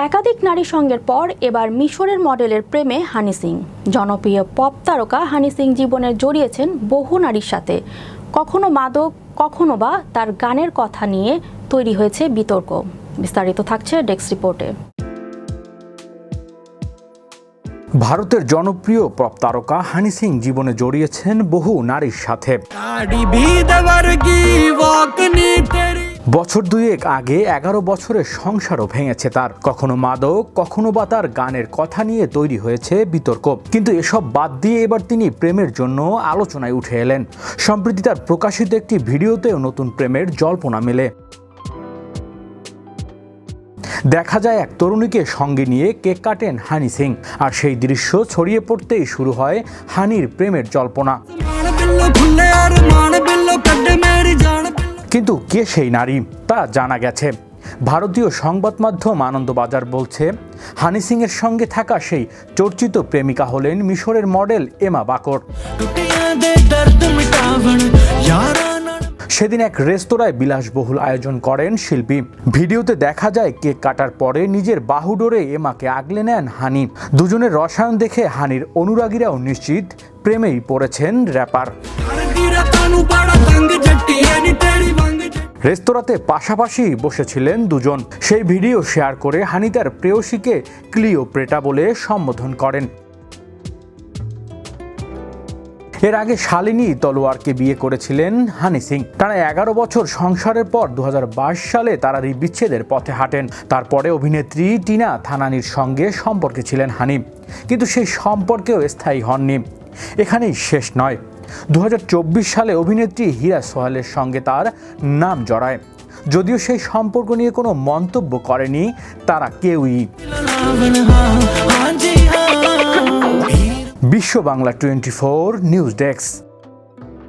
একাধিক নারী সঙ্গের পর এবার মিশরের মডেলের প্রেমে হানি সিং। জনপ্রিয় পপ তারকা হানি সিং জীবনে জড়িয়েছেন বহু নারীর সাথে। কখনো মাদক, কখনো বা তার গানের কথা নিয়ে তৈরি হয়েছে বিতর্ক। বিস্তারিত থাকছে ডেস্ক রিপোর্টে। ভারতের জনপ্রিয় পপ তারকা হানি সিং জীবনে জড়িয়েছেন বহু নারীর সাথে। বছর দুয়েক আগে 11 বছরের সংসারও ভেঙেছে তার। কখনো মাদক, কখনো বা তার গানের কথা নিয়ে তৈরি হয়েছে বিতর্ক। কিন্তু এসব বাদ দিয়ে এবার তিনি প্রেমের জন্য আলোচনায় উঠে এলেন। সম্প্রতি তার প্রকাশিত একটি ভিডিওতেও নতুন প্রেমের জল্পনা মেলে। দেখা যায় এক তরুণীকে সঙ্গে নিয়ে কেক কাটেন হানি সিং, আর সেই দৃশ্য ছড়িয়ে পড়তেই শুরু হয় হানির প্রেমের জল্পনা। কিন্তু কে সেই নারী তা জানা গেছে। ভারতীয় সংবাদ মাধ্যম আনন্দবাজার বলছে, হানি সিং এর সঙ্গে থাকা সেই চর্চিত প্রেমিকা হলেন মিশরের মডেল এমা বাকর। সেদিন এক রেস্তোরাঁয় বিলাসবহুল আয়োজন করেন শিল্পী। ভিডিওতে দেখা যায় কেক কাটার পরে নিজের বাহু ডোরে এমাকে আগলে নেন হানি। দুজনের রসায়ন দেখে হানির অনুরাগীরাও নিশ্চিত প্রেমেই পড়েছেন র্যাপার। রেস্তোরাঁতে পাশাপাশি বসেছিলেন দুজন। সেই ভিডিও শেয়ার করে হানি তার প্রেয়সীকে ক্লিওপেট্রা বলে সম্বোধন করেন। এর আগে শালিনী তলোয়ারকে বিয়ে করেছিলেন হানি সিং। টানা 11 বছর সংসারের পর 2022 সালে তারা বিচ্ছেদের পথে হাঁটেন। তারপরে অভিনেত্রী টিনা থানানির সঙ্গে সম্পর্কে ছিলেন হানি, কিন্তু সেই সম্পর্কেও স্থায়ী হননি। এখানেই শেষ নয়। 2024 সালে অভিনেত্রী হীরা সোহেলের সঙ্গে তার নাম জড়ায়, যদিও সেই সম্পর্ক নিয়ে কোনো মন্তব্য করেনি তারা কেউই। বিশ্ব বাংলা 24 নিউজ ডেস্ক।